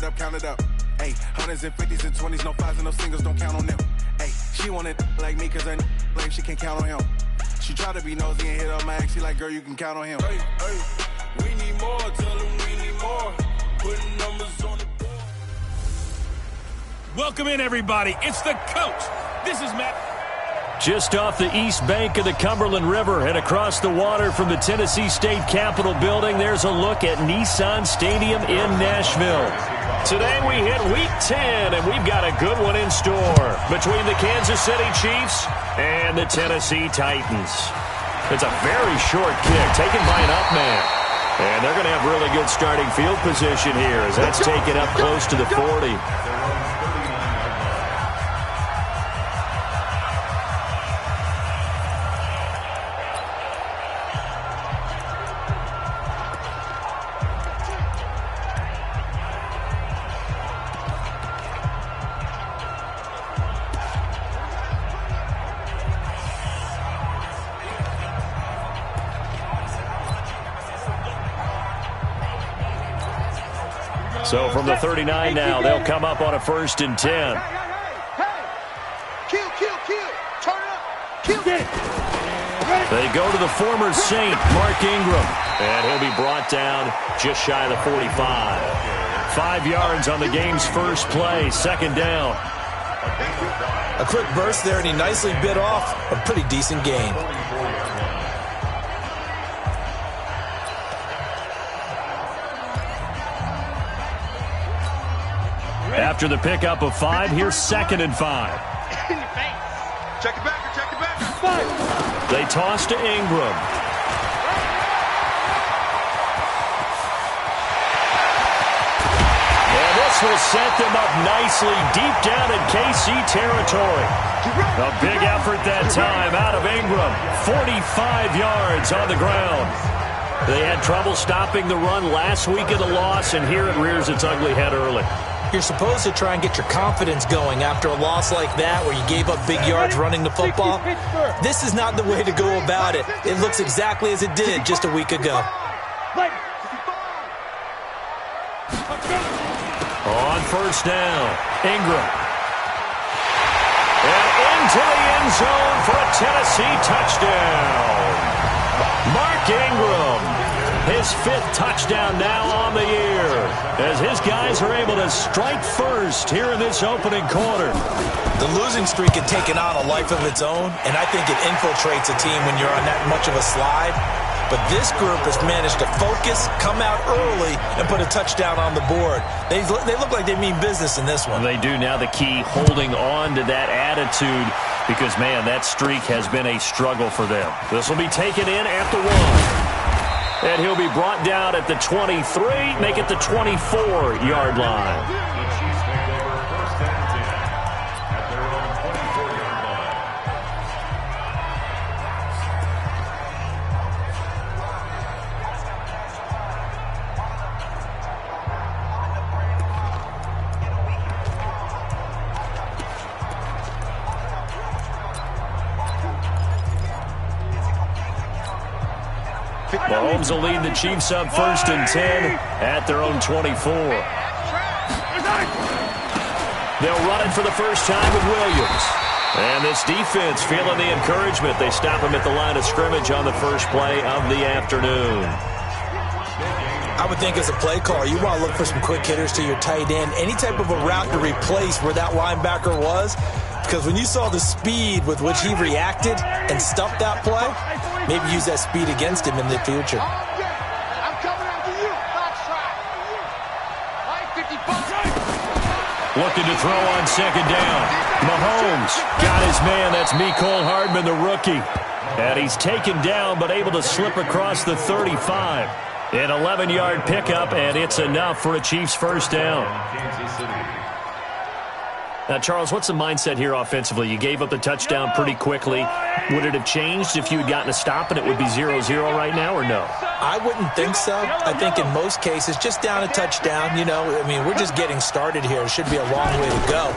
it up, count it up. Hey, hundreds and fifties and 20s, no fives and no singles, don't count on them. Hey, she wanted like me cause her lame, she can't count on him. She tried to be nosy and hit up my ex, she like, girl, you can count on him. Hey, hey, we need more, tell them we need more. Putting numbers on the board. Welcome in, everybody. It's the coach. This is Matt. Just off the east bank of the Cumberland River and across the water from the Tennessee State Capitol building, there's a look at Nissan Stadium in Nashville. Today we hit Week 10, and we've got a good one in store between the Kansas City Chiefs and the Tennessee Titans. It's a very short kick taken by an up man. And they're going to have really good starting field position here as that's taken up close to the 40. So from the 39 now, they'll come up on a 1st and 10. Kill. Turn up. Kill. They go to the former Saint, Mark Ingram. And he'll be brought down just shy of the 45. 5 yards on the game's first play, 2nd down. A quick burst there, and he nicely bit off a pretty decent gain. After the pickup of 5, here's 2nd and 5. Check it back. They toss to Ingram. And this will set them up nicely deep down in KC territory. A big effort that time out of Ingram. 45 yards on the ground. They had trouble stopping the run last week of the loss, and here it rears its ugly head early. You're supposed to try and get your confidence going after a loss like that where you gave up big yards running the football. This is not the way to go about it. It looks exactly as it did just a week ago. On 1st down, Ingram. And into the end zone for a Tennessee touchdown. Mark Ingram. His 5th touchdown now on the year as his guys are able to strike first here in this opening quarter. The losing streak had taken on a life of its own, and I think it infiltrates a team when you're on that much of a slide. But this group has managed to focus, come out early, and put a touchdown on the board. They look like they mean business in this one. They do. Now the key, holding on to that attitude because, man, that streak has been a struggle for them. This will be taken in at the 1. And he'll be brought down at the 23, make it the 24-yard line. Mahomes will lead the Chiefs up 1st and 10 at their own 24. They'll run it for the first time with Williams. And this defense feeling the encouragement. They stop him at the line of scrimmage on the first play of the afternoon. I would think as a play caller, you want to look for some quick hitters to your tight end. Any type of a route to replace where that linebacker was. Because when you saw the speed with which he reacted and stuffed that play, maybe use that speed against him in the future. I'm coming after you. Looking to throw on 2nd down. Mahomes got his man. That's Mecole Hardman, the rookie. And he's taken down but able to slip across the 35. An 11-yard pickup, and it's enough for a Chiefs 1st down. Now, Charles, what's the mindset here offensively? You gave up the touchdown pretty quickly. Would it have changed if you had gotten a stop and it would be 0-0 right now, or no? I wouldn't think so. I think in most cases, just down a touchdown, you know, I mean, we're just getting started here. It should be a long way to go.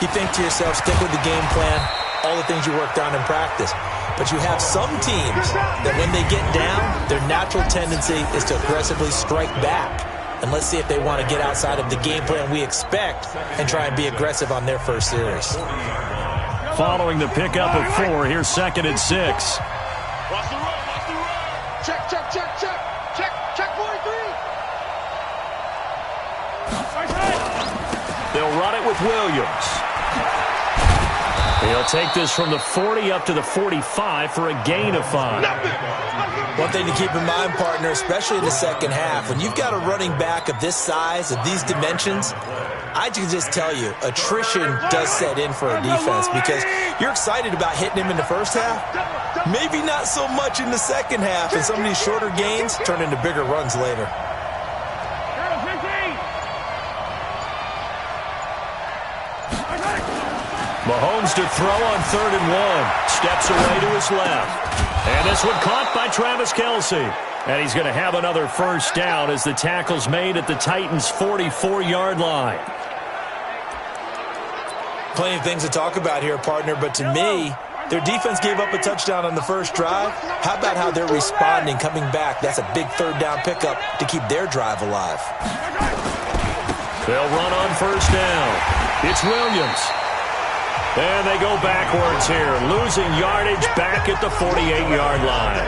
You think to yourself, stick with the game plan, all the things you worked on in practice. But you have some teams that when they get down, their natural tendency is to aggressively strike back. And let's see if they want to get outside of the game plan we expect and try and be aggressive on their first series. Following the pickup of 4, here's 2nd and 6. Watch the run, watch the run. Check, check, check, check. Check 43. They'll run it with Williams. He'll take this from the 40 up to the 45 for a gain of 5. One thing to keep in mind, partner, especially in the second half, when you've got a running back of this size, of these dimensions, I can just tell you, attrition does set in for a defense because you're excited about hitting him in the first half. Maybe not so much in the second half, and some of these shorter gains turn into bigger runs later. Mahomes to throw on 3rd and 1. Steps away to his left. And this one caught by Travis Kelce. And he's going to have another first down as the tackle's made at the Titans' 44-yard line. Plenty of things to talk about here, partner, but to me, their defense gave up a touchdown on the first drive. How about how they're responding, coming back? That's a big 3rd down pickup to keep their drive alive. They'll run on first down. It's Williams. And they go backwards here, losing yardage back at the 48-yard line.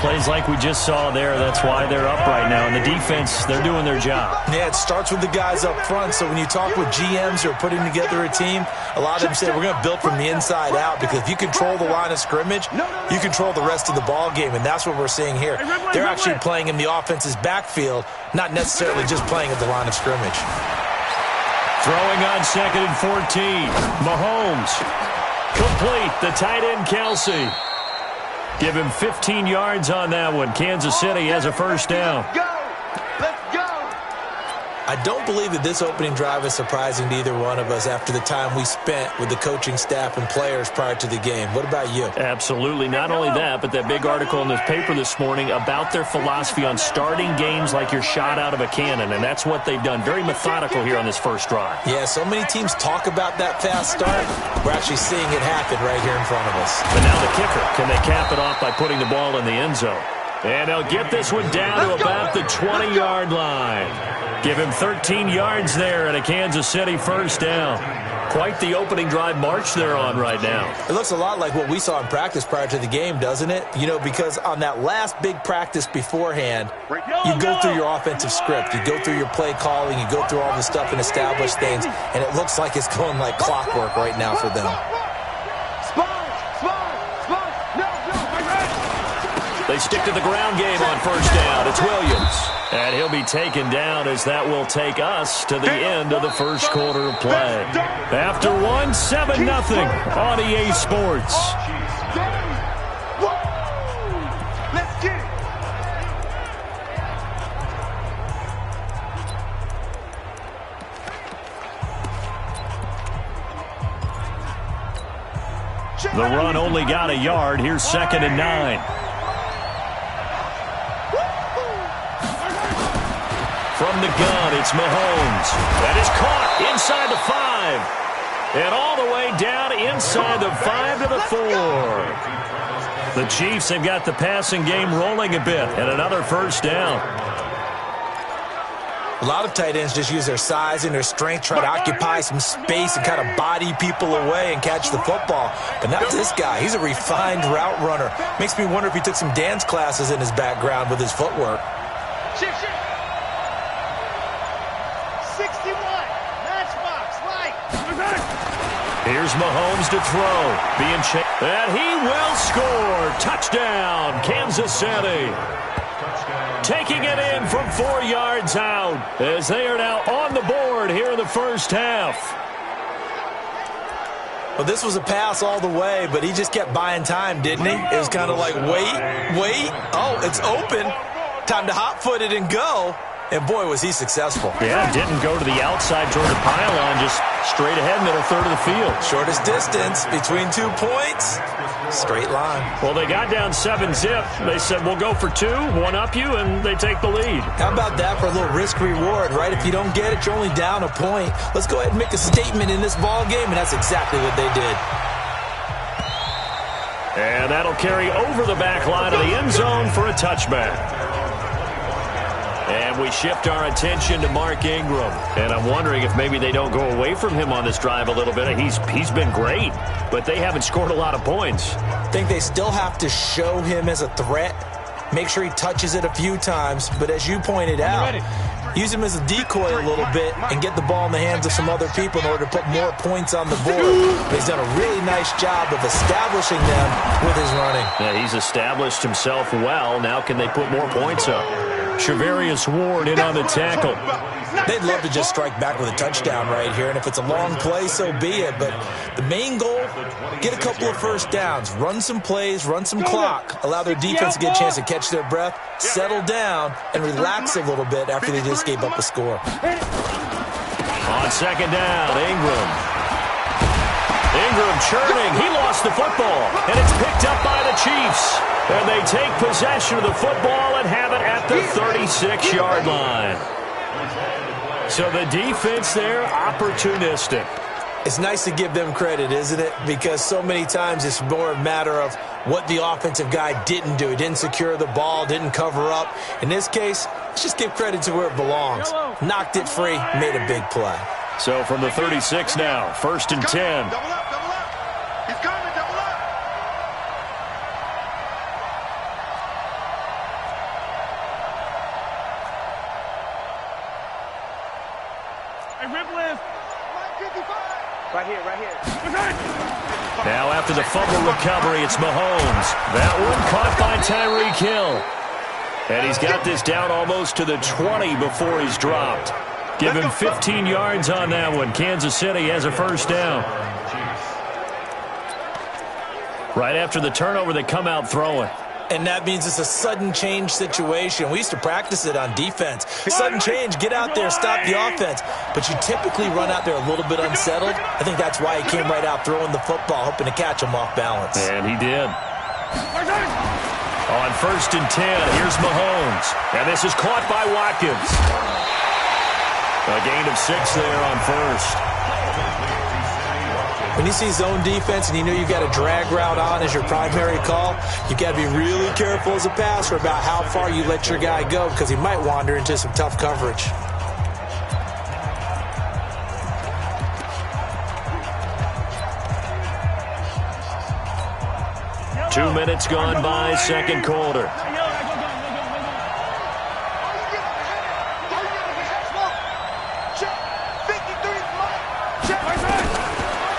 Plays like we just saw there, that's why they're up right now. And the defense, they're doing their job. Yeah, it starts with the guys up front. So when you talk with GMs who are putting together a team, a lot of them say we're going to build from the inside out because if you control the line of scrimmage, you control the rest of the ball game, and that's what we're seeing here. They're actually playing in the offense's backfield, not necessarily just playing at the line of scrimmage. Throwing on 2nd and 14. Mahomes. Complete. The tight end, Kelce. Give him 15 yards on that one. Kansas City has a first down. Let's go. I don't believe that this opening drive is surprising to either one of us after the time we spent with the coaching staff and players prior to the game. What about you? Absolutely. Not only that, but that big article in the paper this morning about their philosophy on starting games like you're shot out of a cannon, and that's what they've done. Very methodical here on this first drive. Yeah, so many teams talk about that fast start. We're actually seeing it happen right here in front of us. But now the kicker. Can they cap it off by putting the ball in the end zone? And they'll get this one down to about the 20-yard line. Give him 13 yards there and a Kansas City first down. Quite the opening drive march they're on right now. It looks a lot like what we saw in practice prior to the game, doesn't it? You know, because on that last big practice beforehand, you go through your offensive script. You go through your play calling. You go through all the stuff and establish things. And it looks like it's going like clockwork right now for them. They stick to the ground game on first down. It's Williams. And he'll be taken down as that will take us to the end of the first quarter of play. After 1, 7-0 on EA Sports. Let's get it. The run only got a yard. Here's 2nd and 9. From the gun, it's Mahomes. That is caught inside the 5. And all the way down inside the 5 to the 4. The Chiefs have got the passing game rolling a bit. And another first down. A lot of tight ends just use their size and their strength, try to occupy some space and kind of body people away and catch the football. But not this guy. He's a refined route runner. Makes me wonder if he took some dance classes in his background with his footwork. Shift. 61. Matchbox. Right. Here's Mahomes to throw. Being chased. And he will score. Touchdown, Kansas City. Taking it in from 4 yards out as they are now on the board here in the first half. Well, this was a pass all the way, but he just kept buying time, didn't he? It was kind of like, wait. Oh, it's open. Time to hot-foot it and go. And, boy, was he successful. Yeah, didn't go to the outside toward the pylon, just straight ahead, middle third of the field. Shortest distance between 2 points. Straight line. Well, they got down 7-zip. They said, we'll go for 2, one up you, and they take the lead. How about that for a little risk-reward, right? If you don't get it, you're only down a point. Let's go ahead and make a statement in this ball game, and that's exactly what they did. And that'll carry over the back line of the end zone for a touchback. And we shift our attention to Mark Ingram. And I'm wondering if maybe they don't go away from him on this drive a little bit. He's been great, but they haven't scored a lot of points. I think they still have to show him as a threat. Make sure he touches it a few times. But as you pointed out, use him as a decoy a little bit and get the ball in the hands of some other people in order to put more points on the board. But he's done a really nice job of establishing them with his running. Yeah, he's established himself well. Now can they put more points up? Shavarius Ward in on the tackle. They'd love to just strike back with a touchdown right here, and if it's a long play, so be it. But the main goal, get a couple of first downs, run some plays, run some clock, allow their defense to get a chance to catch their breath, settle down, and relax a little bit after they just gave up a score. On second down, Ingram churning. He lost the football, and it's picked up by the Chiefs. And they take possession of the football and have it at the 36-yard line. So the defense there, opportunistic. It's nice to give them credit, isn't it? Because so many times it's more a matter of what the offensive guy didn't do. He didn't secure the ball, didn't cover up. In this case, let's just give credit to where it belongs. Knocked it free, made a big play. So from the 36 now, 1st and 10. Double up, double up. He's coming, double up. Hey, rip left. Right here, right here. Now after the fumble recovery, it's Mahomes. That one caught by Tyreek Hill. And he's got this down almost to the 20 before he's dropped. Give him 15 yards on that one. Kansas City has a first down. Right after the turnover, they come out throwing. And that means it's a sudden change situation. We used to practice it on defense. Sudden change, get out there, stop the offense. But you typically run out there a little bit unsettled. I think that's why he came right out throwing the football, hoping to catch him off balance. And he did. On 1st and 10, here's Mahomes. And this is caught by Watkins. A gain of 6 there on 1st. When you see zone defense and you know you've got a drag route on as your primary call, you've got to be really careful as a passer about how far you let your guy go because he might wander into some tough coverage. Two minutes gone by, second quarter.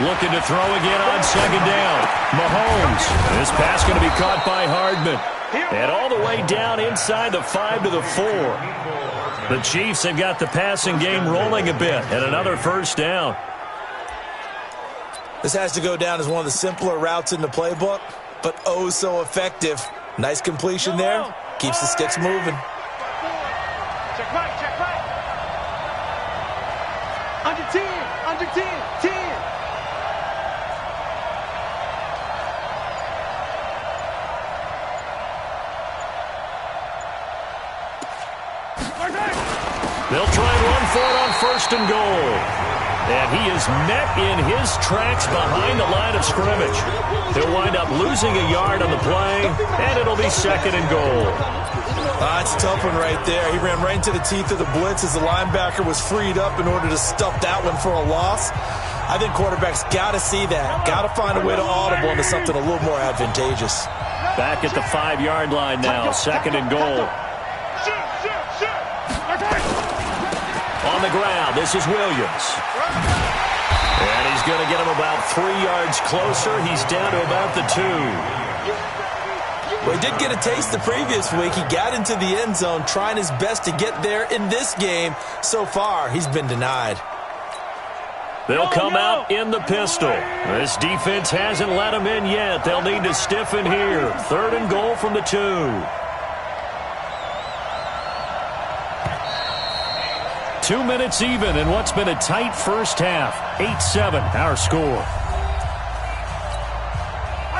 Looking to throw again on second down. Mahomes. This pass going to be caught by Hardman. And all the way down inside the 5 to the 4. The Chiefs have got the passing game rolling a bit. And another first down. This has to go down as one of the simpler routes in the playbook, but oh so effective. Nice completion there. Keeps the sticks moving. Check right, check right. Under 10, under 10, 10. They'll try and run for it on 1st and goal. And he is met in his tracks behind the line of scrimmage. He'll wind up losing a yard on the play, and it'll be 2nd and goal. It's a tough one right there. He ran right into the teeth of the blitz as the linebacker was freed up in order to stuff that one for a loss. I think quarterbacks got to see that. Got to find a way to audible into something a little more advantageous. Back at the 5-yard line now, 2nd and goal. On the ground, this is Williams. And he's going to get him about 3 yards closer. He's down to about the 2. Well, he did get a taste the previous week. He got into the end zone trying his best to get there in this game. So far, he's been denied. They'll come out in the pistol. This defense hasn't let them in yet. They'll need to stiffen here. 3rd and goal from the 2. 2 minutes even in what's been a tight first half. 8-7, our score.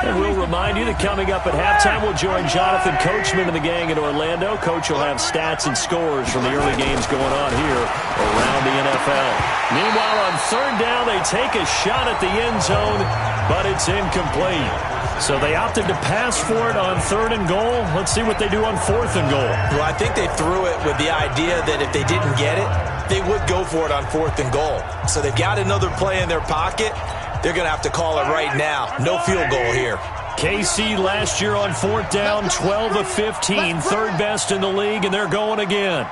And we'll remind you that coming up at halftime, we'll join Jonathan Coachman and the gang in Orlando. Coach will have stats and scores from the early games going on here around the NFL. NFL. Meanwhile, on third down, they take a shot at the end zone, but it's incomplete. So they opted to pass for it on third and goal. Let's see what they do on fourth and goal. Well, I think they threw it with the idea that if they didn't get it, they would go for it on fourth and goal. So they've got another play in their pocket. They're going to have to call it right now. No field goal here. KC last year on fourth down, 12 of 15, third best in the league, and they're going again.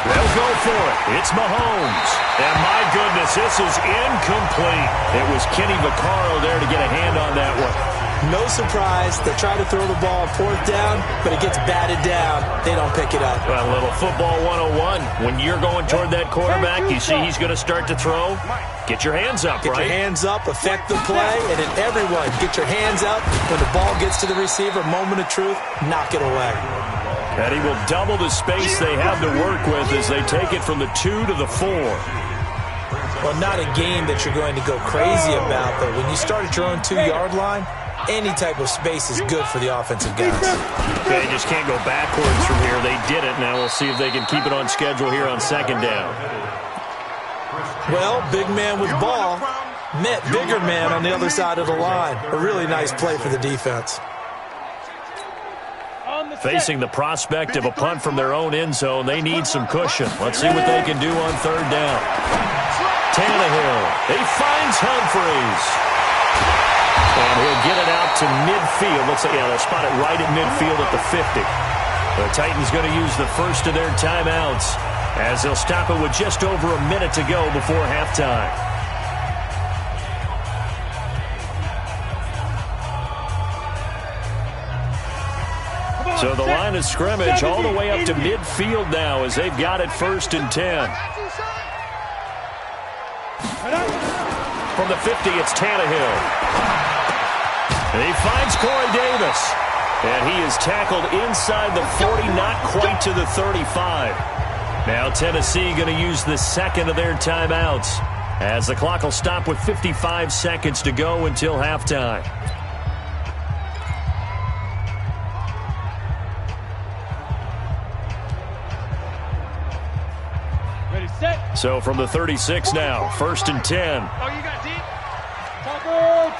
They'll go for it. It's Mahomes. And my goodness, this is incomplete. It was Kenny Vaccaro there to get a hand on that one. No surprise. They try to throw the ball on fourth down, but it gets batted down. They don't pick it up. Well, a little football 101. When you're going toward that quarterback, you see he's going to start to throw. Get your hands up, right? Get your hands up, affect the play, and then everyone get your hands up. When the ball gets to the receiver, moment of truth, knock it away. And he will double the space they have to work with as they take it from the 2 to the 4. Well, not a game that you're going to go crazy about, but when you start at your own 2-yard line, any type of space is good for the offensive guys. They just can't go backwards from here. They did it. Now we'll see if they can keep it on schedule here on second down. Well, big man with ball met bigger man on the other side of the line. A really nice play for the defense. Facing the prospect of a punt from their own end zone, they need some cushion. Let's see what they can do on third down. Tannehill, he finds Humphries. And he'll get it out to midfield. Let's say, yeah, they'll spot it right at midfield at the 50. The Titans going to use the first of their timeouts as they'll stop it with just over a minute to go before halftime. So the line of scrimmage all the way up to midfield now as they've got it 1st and 10. From the 50, it's Tannehill. And he finds Corey Davis. And he is tackled inside the 40, not quite to the 35. Now Tennessee going to use the second of their timeouts as the clock will stop with 55 seconds to go until halftime. So from the 36 now, 1st and 10. Oh, you got deep.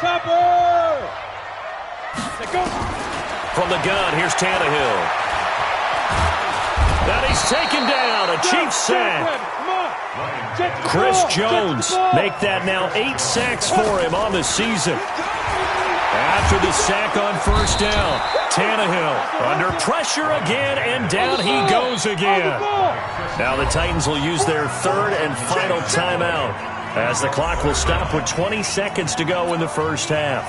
Topper! Let's go. From the gun, here's Tannehill. And he's taken down, a Chiefs sack. Chris Jones make that now 8 sacks for him on the season. After the sack on first down, Tannehill under pressure again, and down he goes again. Now the Titans will use their third and final timeout as the clock will stop with 20 seconds to go in the first half.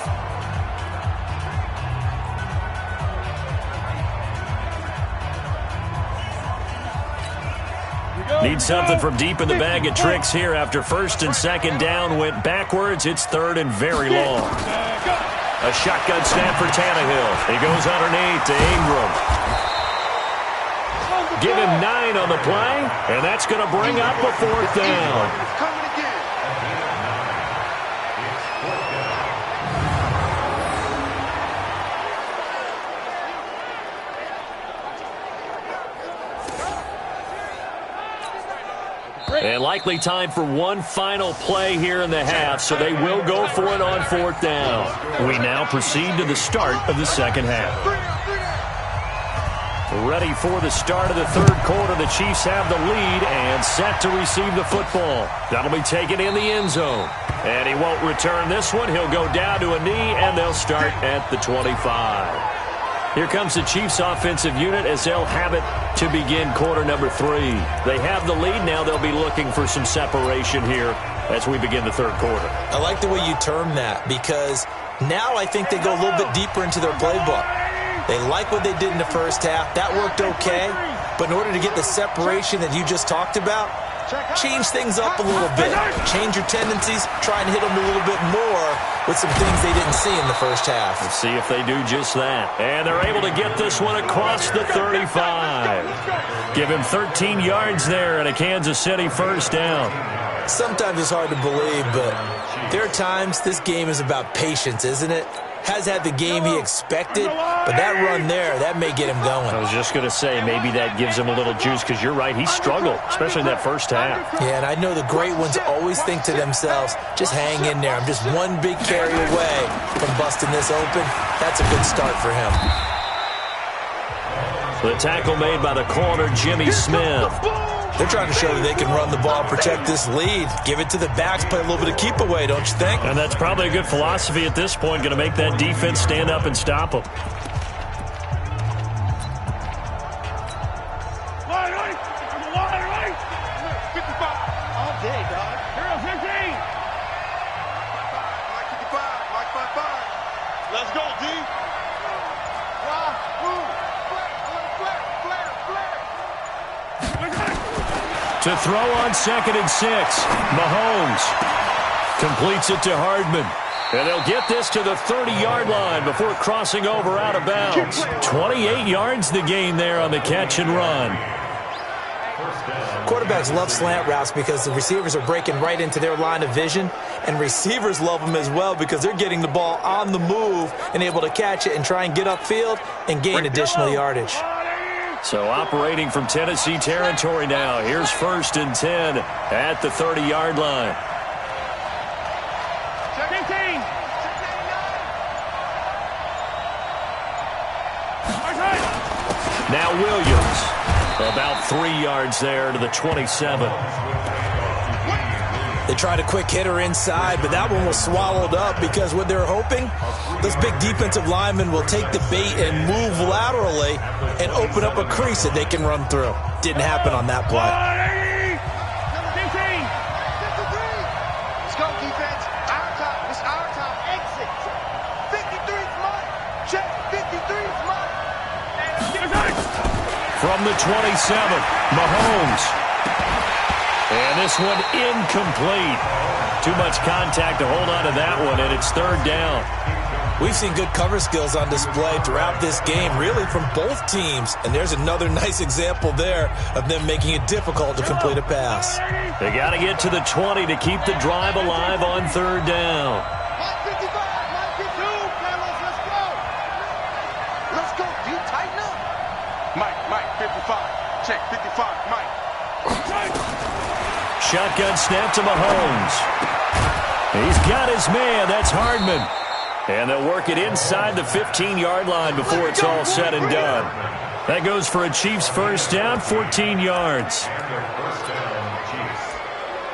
Need something from deep in the bag of tricks here after 1st and 2nd down went backwards. It's 3rd and very long. A shotgun snap for Tannehill. He goes underneath to Ingram. Give him 9 on the play, and that's going to bring up a 4th down. And likely time for one final play here in the half, so they will go for it on 4th down. We now proceed to the start of the second half. Ready for the start of the third quarter. The Chiefs have the lead and set to receive the football. That'll be taken in the end zone. And he won't return this one. He'll go down to a knee, and they'll start at the 25. Here comes the Chiefs offensive unit as they'll have it to begin quarter number 3. They have the lead. Now they'll be looking for some separation here as we begin the third quarter. I like the way you term that, because now I think they go a little bit deeper into their playbook. They like what they did in the first half. That worked okay. But in order to get the separation that you just talked about, change things up a little bit. Change your tendencies. Try and hit them a little bit more with some things they didn't see in the first half. Let's see if they do just that. And they're able to get this one across the 35. Give him 13 yards there and a Kansas City first down. Sometimes it's hard to believe, but there are times this game is about patience, isn't it? has had the game he expected, but that run there, that may get him going. I was just going to say, maybe that gives him a little juice, because you're right, he struggled, especially in that first half. Yeah, and I know the great ones always think to themselves, just hang in there. I'm just one big carry away from busting this open. That's a good start for him. The tackle made by the corner, Jimmy Smith. They're trying to show that they can run the ball, protect this lead. Give it to the backs, play a little bit of keep away, don't you think? And that's probably a good philosophy at this point, going to make that defense stand up and stop them. All day, dog. Hero 15. Mike 55. Let's go, D. To throw on 2nd and 6, Mahomes completes it to Hardman. And they'll get this to the 30-yard line before crossing over out of bounds. 28 yards the gain there on the catch and run. Quarterbacks love slant routes because the receivers are breaking right into their line of vision, and receivers love them as well because they're getting the ball on the move and able to catch it and try and get upfield and gain additional yardage. So operating from Tennessee territory now. Here's 1st and 10 at the 30-yard line. 15. Now Williams, about 3 yards there to the 27. They tried a quick hitter inside, but that one was swallowed up because what they're hoping, those big defensive linemen will take the bait and move laterally and open up a crease that they can run through. Didn't happen on that play. 15. Let's go, defense. Our time. It's our time. Exit. 53's mine. Check. 53's mine. From the 27, Mahomes. And this one incomplete. Too much contact to hold on to that one, and it's 3rd down. We've seen good cover skills on display throughout this game, really from both teams. And there's another nice example there of them making it difficult to complete a pass. They got to get to the 20 to keep the drive alive on 3rd down. Mike 55. Mike 52. Carlos, let's go. Let's go, D. Tighten up. Mike 55. Check 55. Mike. Shotgun snap to Mahomes. He's got his man. That's Hardman. And they'll work it inside the 15-yard line before it's all said and done. That goes for a Chiefs 1st down, 14 yards.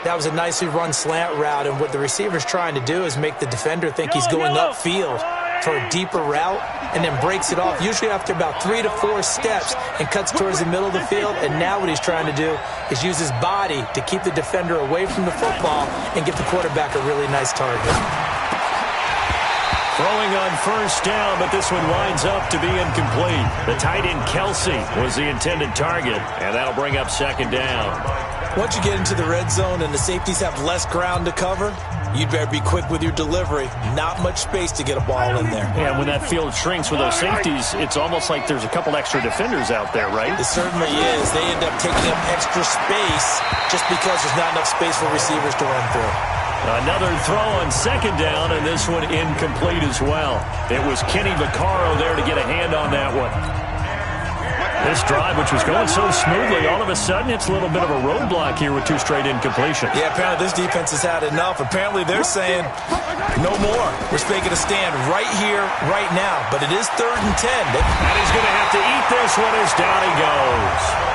That was a nicely run slant route, and what the receiver's trying to do is make the defender think he's going upfield for a deeper route and then breaks it off, usually after about 3 to 4 steps, and cuts towards the middle of the field. And now what he's trying to do is use his body to keep the defender away from the football and give the quarterback a really nice target. Throwing on 1st down, but this one winds up to be incomplete. The tight end Kelsey was the intended target, and that'll bring up 2nd down. Once you get into the red zone and the safeties have less ground to cover, you'd better be quick with your delivery. Not much space to get a ball in there. Yeah, when that field shrinks with those safeties, it's almost like there's a couple extra defenders out there, right? It certainly is. They end up taking up extra space just because there's not enough space for receivers to run through. Another throw on 2nd down, and this one incomplete as well. It was Kenny Vaccaro there to get a hand on that one. This drive, which was going so smoothly, all of a sudden it's a little bit of a roadblock here with 2 straight incompletions. Yeah, apparently this defense has had enough. Apparently they're saying no more. We're making a stand right here, right now. But it is 3rd and 10. And he's going to have to eat this one as down he goes.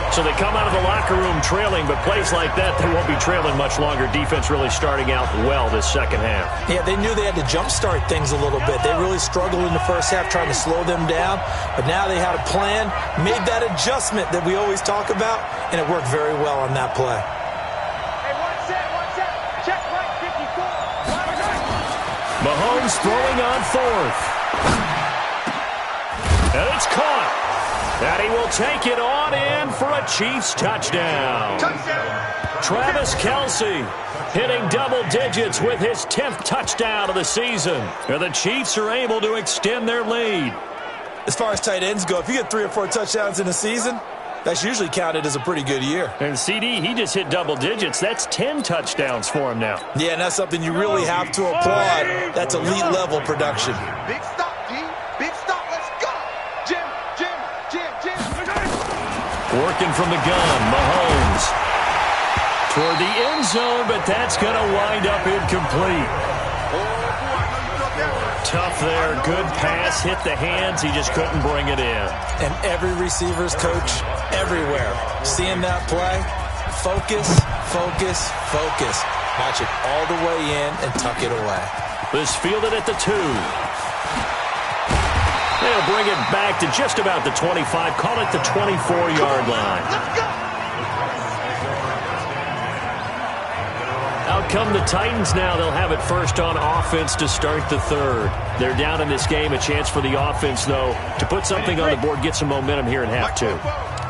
So they come out of the locker room trailing, but plays like that, they won't be trailing much longer. Defense really starting out well this 2nd half. Yeah, they knew they had to jumpstart things a little bit. They really struggled in the 1st half trying to slow them down, but now they had a plan, made that adjustment that we always talk about, and it worked very well on that play. Hey, one set. Check right 54. Mahomes throwing on 4th. And it's caught. And he will take it on in for a Chiefs touchdown. Travis Kelce hitting double digits with his 10th touchdown of the season. And the Chiefs are able to extend their lead. As far as tight ends go, if you get 3 or 4 touchdowns in a season, That's usually counted as a pretty good year. And CD, he just hit double digits. That's 10 touchdowns for him now. Yeah, and that's something you really have to applaud. That's elite level production. Big stop, D. Big stop. Let's go. Jim. Working from the gun, Mahomes. Toward the end zone, but that's going to wind up incomplete. Tough there. Good pass. Hit the hands. He just couldn't bring it in. And every receiver's coach everywhere. Seeing that play, focus. Match it all the way in and tuck it away. This fielded at the 2. They'll bring it back to just about the 25. Call it the 24-yard line. Let's go. Out come the Titans now. They'll have it first on offense to start the third. They're down in this game. A chance for the offense, though, to put something on the board, get some momentum here in half 2.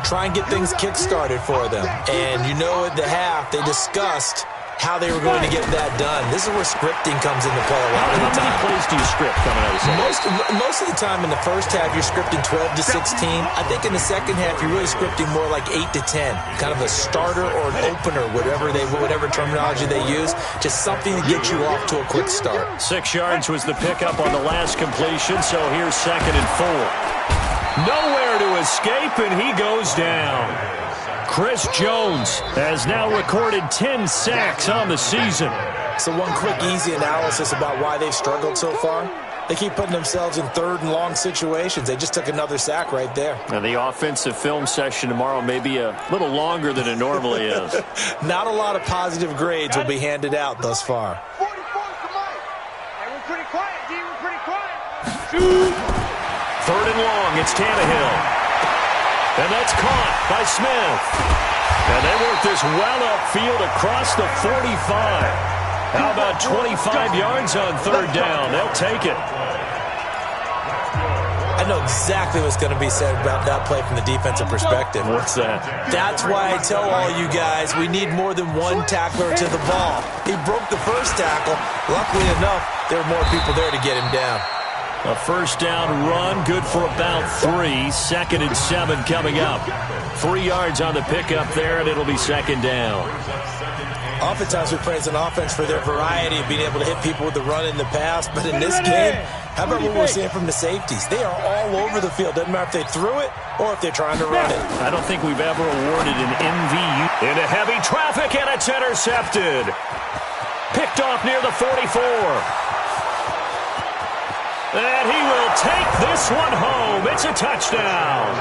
Try and get things kick-started for them. And you know at the half, they discussed how they were going to get that done. This is where scripting comes into play a lot of the time. How many plays do you script coming out of the second? Most of the time in the first half, you're scripting 12 to 16. I think in the second half, you're really scripting more like 8 to 10. Kind of a starter or an opener, whatever terminology they use. Just something to get you off to a quick start. 6 yards was the pickup on the last completion, so here's 2nd and 4. Nowhere to escape, and he goes down. Chris Jones has now recorded 10 sacks on the season. So one quick, easy analysis about why they've struggled so far. They keep putting themselves in 3rd and long situations. They just took another sack right there. Now, the offensive film session tomorrow may be a little longer than it normally is. Not a lot of positive grades will be handed out thus far. 44's the mic. Hey, we're pretty quiet, D. We're pretty quiet. 3rd and long. It's Tannehill. And that's caught by Smith. And they work this well upfield across the 45. How about 25 yards on 3rd down? They'll take it. I know exactly what's going to be said about that play from the defensive perspective. What's that? That's why I tell all you guys we need more than one tackler to the ball. He broke the first tackle. Luckily enough, there were more people there to get him down. A first down run, good for about 3. 2nd and 7 coming up. 3 yards on the pickup there, and it'll be 2nd down. Oftentimes we praise an offense for their variety of being able to hit people with the run in the pass, but in this game, how about what we're seeing from the safeties? They are all over the field. Doesn't matter if they threw it or if they're trying to run it. I don't think we've ever awarded an MVU into heavy traffic, and it's intercepted. Picked off near the 44. And he will take this one home. It's a touchdown.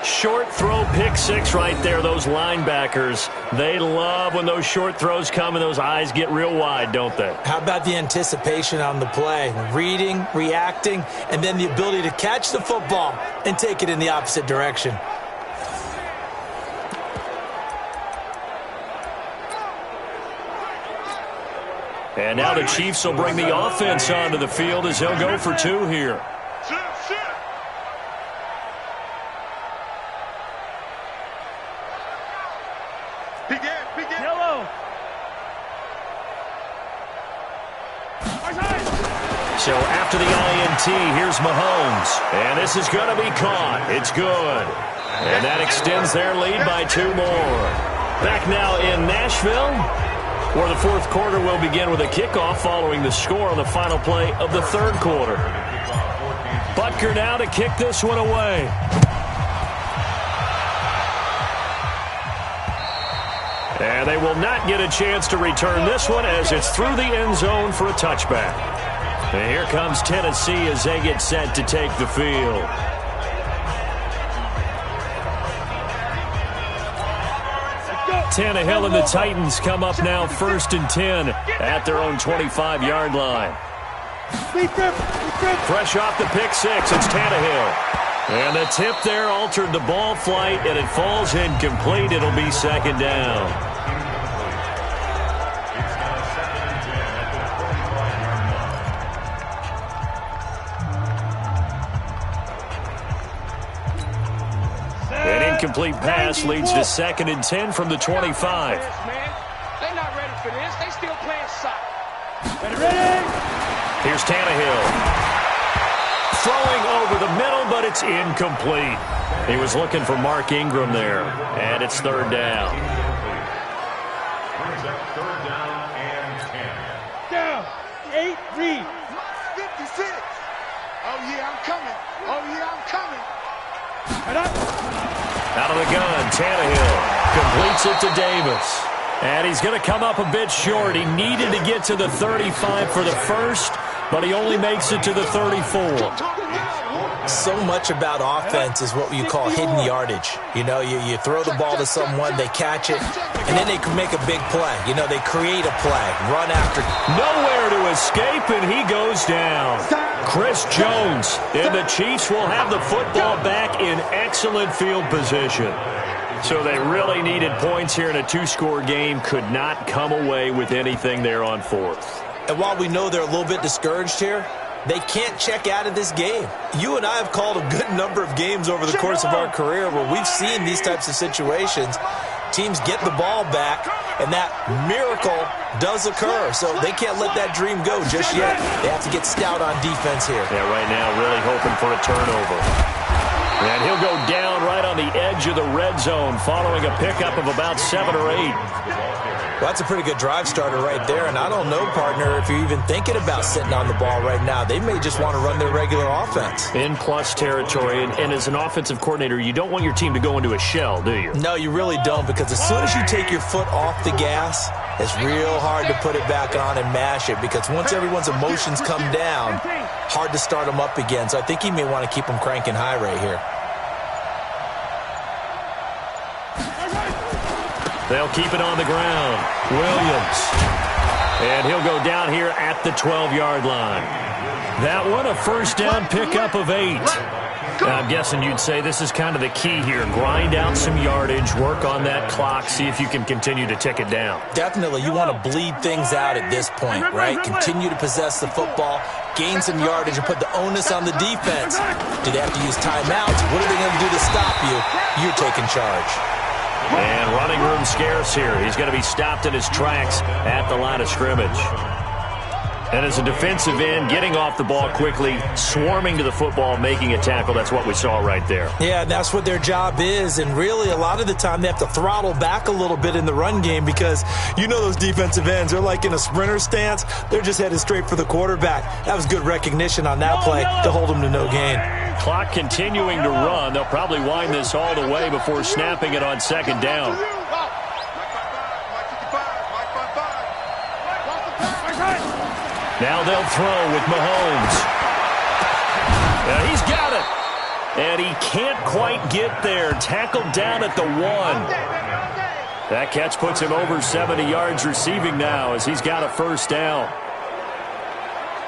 Short throw, pick 6 right there. Those linebackers, they love when those short throws come and those eyes get real wide, don't they? How about the anticipation on the play? Reading, reacting, and then the ability to catch the football and take it in the opposite direction. And now the Chiefs will bring the offense onto the field as they'll go for 2 here. Begin. Yellow. So after the INT, here's Mahomes. And this is going to be caught. It's good. And that extends their lead by 2 more. Back now in Nashville, where the 4th quarter will begin with a kickoff following the score on the final play of the 3rd quarter. Butker now to kick this one away. And they will not get a chance to return this one as it's through the end zone for a touchback. And here comes Tennessee as they get set to take the field. Tannehill and the Titans come up now 1st and 10 at their own 25-yard line. Fresh off the pick 6, it's Tannehill. And the tip there altered the ball flight, and it falls incomplete. It'll be 2nd down. An incomplete pass leads to 2nd and 10 from the 25. They're not ready for this. They still playing soccer. Here's Tannehill. Throwing over the middle, but it's incomplete. He was looking for Mark Ingram there, and it's third down. Third down and 10. Down. 8 read. 56. Oh, yeah, I'm coming. Oh, yeah, I'm coming. Out of the gun, Tannehill completes it to Davis. And he's going to come up a bit short. He needed to get to the 35 for the first, but he only makes it to the 34. So much about offense is what you call hidden yardage. You know, you throw the ball to someone, they catch it, and then they can make a big play. You know, they create a play, run after. Nowhere to escape, and he goes down. Chris Jones, and the Chiefs will have the football back in excellent field position. So they really needed points here in a two-score game. Could not come away with anything there on fourth. And while we know they're a little bit discouraged here, they can't check out of this game. You and I have called a good number of games over the course of our career where we've seen these types of situations. Teams get the ball back, and that miracle does occur. So they can't let that dream go just yet. They have to get stout on defense here. Yeah, right now really hoping for a turnover. And he'll go down right on the edge of the red zone following a pickup of about 7 or 8. Well, that's a pretty good drive starter right there, and I don't know, partner, if you're even thinking about sitting on the ball right now. They may just want to run their regular offense. In plus territory, and as an offensive coordinator, you don't want your team to go into a shell, do you? No, you really don't, because as soon as you take your foot off the gas, it's real hard to put it back on and mash it, because once everyone's emotions come down, hard to start them up again. So I think he may want to keep them cranking high right here. They'll keep it on the ground. Williams. And he'll go down here at the 12-yard line. That one, a first down pickup of 8. I'm guessing you'd say this is kind of the key here. Grind out some yardage, work on that clock, see if you can continue to tick it down. Definitely. You want to bleed things out at this point, right? Continue to possess the football, gain some yardage, and put the onus on the defense. Do they have to use timeouts? What are they going to do to stop you? You're taking charge. And running room scarce here. He's going to be stopped in his tracks at the line of scrimmage. And as a defensive end, getting off the ball quickly, swarming to the football, making a tackle, that's what we saw right there. Yeah, that's what their job is. And really, a lot of the time, they have to throttle back a little bit in the run game because you know those defensive ends, they're like in a sprinter stance. They're just headed straight for the quarterback. That was good recognition on that play to hold them to no gain. Clock continuing to run. They'll probably wind this all the way before snapping it on second down. Now they'll throw with Mahomes. And he's got it. And he can't quite get there. Tackled down at the 1. That catch puts him over 70 yards receiving now as he's got a first down.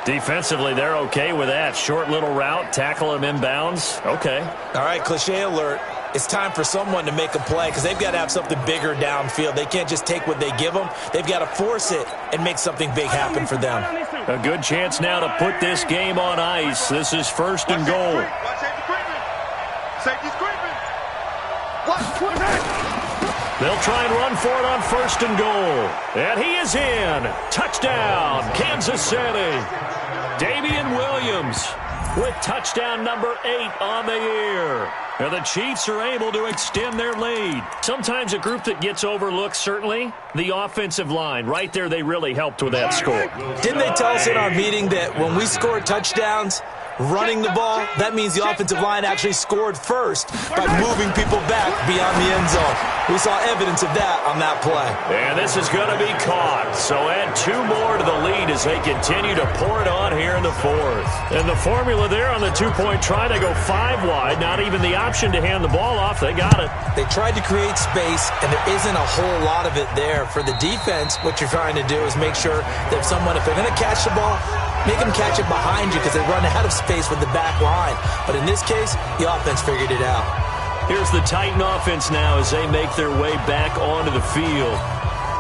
Defensively, they're okay with that. Short little route, tackle him inbounds. Okay. All right, cliche alert. It's time for someone to make a play because they've got to have something bigger downfield. They can't just take what they give them. They've got to force it and make something big happen for them. A good chance now to put this game on ice. This is first and goal. They'll try and run for it on first and goal. And he is in. Touchdown, Kansas City. Damian Williams with touchdown number 8 on the year. Now the Chiefs are able to extend their lead. Sometimes a group that gets overlooked, certainly, the offensive line. Right there, they really helped with that score. Didn't they tell us in our meeting that when we score touchdowns, running the ball, that means the offensive line actually scored first by moving people back beyond the end zone. We saw evidence of that on that play. And this is going to be caught. So add 2 more to the lead as they continue to pour it on here in the 4th. And the formula there on the 2-point try, they go 5 wide. Not even the option to hand the ball off. They got it. They tried to create space, and there isn't a whole lot of it there. For the defense, what you're trying to do is make sure that if they're going to catch the ball, make them catch it behind you because they run out of space with the back line. But in this case, the offense figured it out. Here's the Titan offense now as they make their way back onto the field.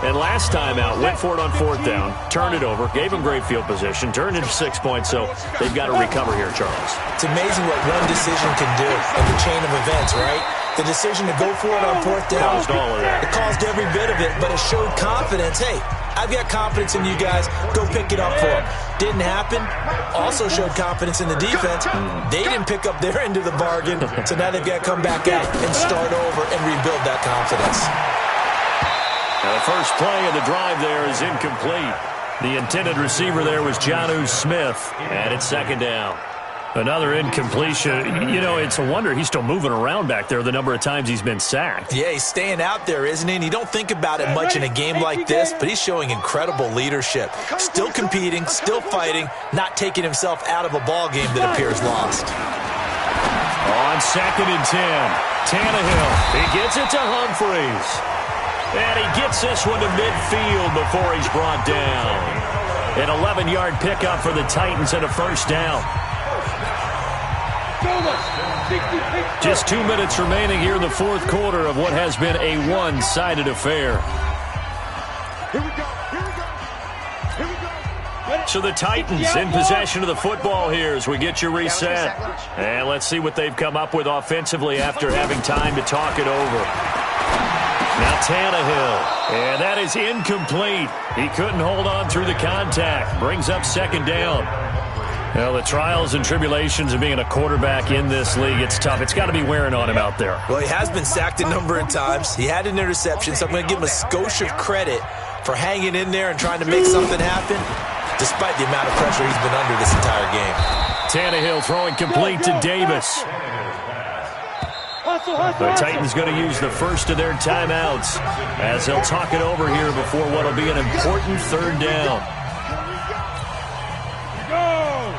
And last time out, went for it on 4th down, turned it over, gave them great field position, turned it to 6 points, so they've got to recover here, Charles. It's amazing what one decision can do in the chain of events, right? The decision to go for it on 4th down, Caused all of that. It caused every bit of it, but it showed confidence. Hey, I've got confidence in you guys. Go pick it up for them. Didn't happen. Also showed confidence in the defense. They didn't pick up their end of the bargain, so now they've got to come back out and start over and rebuild that confidence. Now the first play of the drive there is incomplete. The intended receiver there was Jonnu Smith, and it's second down. Another incompletion. You know, it's a wonder he's still moving around back there the number of times he's been sacked. Yeah, he's staying out there, isn't he? And you don't think about it much in a game like this, but he's showing incredible leadership. Still competing, still fighting, not taking himself out of a ball game that appears lost. On 2nd and 10, Tannehill. He gets it to Humphries. And he gets this one to midfield before he's brought down. An 11-yard pickup for the Titans and a first down. Just 2 minutes remaining here in the fourth quarter of what has been a one-sided affair. So the Titans in possession of the football here as we get you reset. And let's see what they've come up with offensively after having time to talk it over. Now Tannehill, and that is incomplete. He couldn't hold on through the contact. Brings up second down. Well, the trials and tribulations of being a quarterback in this league, it's tough. It's got to be wearing on him out there. Well, he has been sacked a number of times. He had an interception, so I'm going to give him a skosh of credit for hanging in there and trying to make something happen, despite the amount of pressure he's been under this entire game. Tannehill throwing complete to Davis. The Titans going to use the first of their timeouts as they'll talk it over here before what will be an important third down. Go!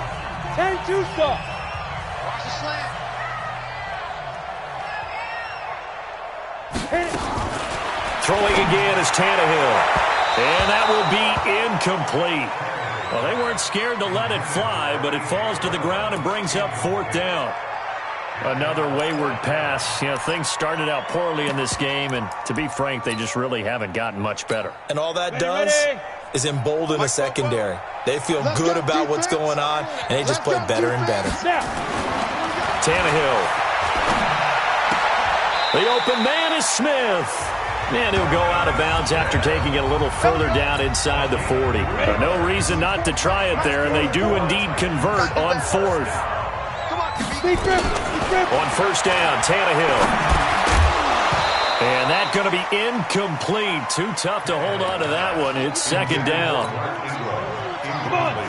10-2 stop. Watch the slant. Throwing again is Tannehill. And that will be incomplete. Well, they weren't scared to let it fly, but it falls to the ground and brings up fourth down. Another wayward pass. You know, things started out poorly in this game, and to be frank, they just really haven't gotten much better. And all that does is embolden the secondary. They feel good about what's going on, and they just play better and better. Tannehill. The open man is Smith. And he'll go out of bounds after taking it a little further down inside the 40. But no reason not to try it there, and they do indeed convert on fourth. On first down, Tannehill. And that's going to be incomplete. Too tough to hold on to that one. It's second down.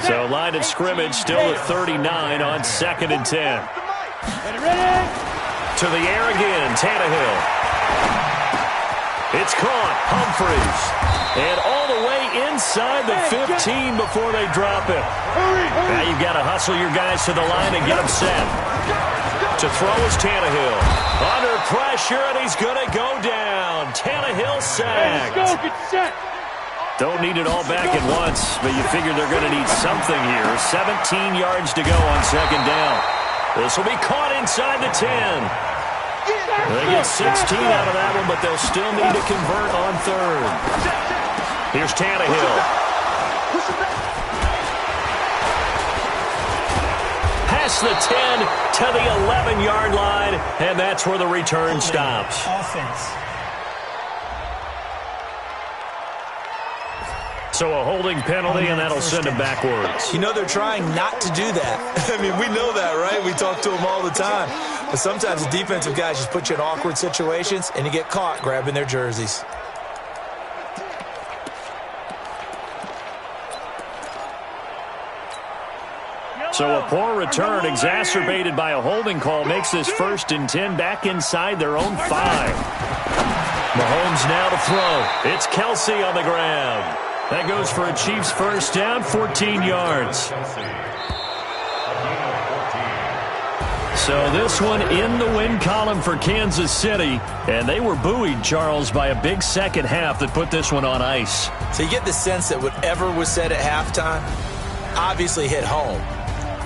So line of scrimmage still at 39 on 2nd and 10. To the air again, Tannehill. It's caught, Humphries. And all the way inside the 15 before they drop it. Now you've got to hustle your guys to the line and get them set. To throw is Tannehill. Under pressure, and he's going to go down. Tannehill sacked. Don't need it all back at once, but you figure they're going to need something here. 17 yards to go on second down. This will be caught inside the 10. They get 16 out of that one, but they'll still need to convert on third. Here's Tannehill. Past the 10 to the 11-yard line, and that's where the return stops. So a holding penalty, and that'll send him backwards. You know, they're trying not to do that. I mean, we know that, right? We talk to them all the time. But sometimes the defensive guys just put you in awkward situations, and you get caught grabbing their jerseys. So a poor return exacerbated by a holding call makes this 1st and 10 back inside their own 5. Mahomes now to throw. It's Kelsey on the ground. That goes for a Chiefs first down, 14 yards. So this one in the win column for Kansas City. And they were buoyed, Charles, by a big second half that put this one on ice. So you get the sense that whatever was said at halftime obviously hit home.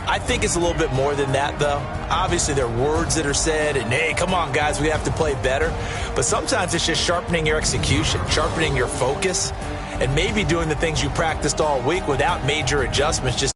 I think it's a little bit more than that, though. Obviously, there are words that are said, and, hey, come on, guys, we have to play better. But sometimes it's just sharpening your execution, sharpening your focus, and maybe doing the things you practiced all week without major adjustments, just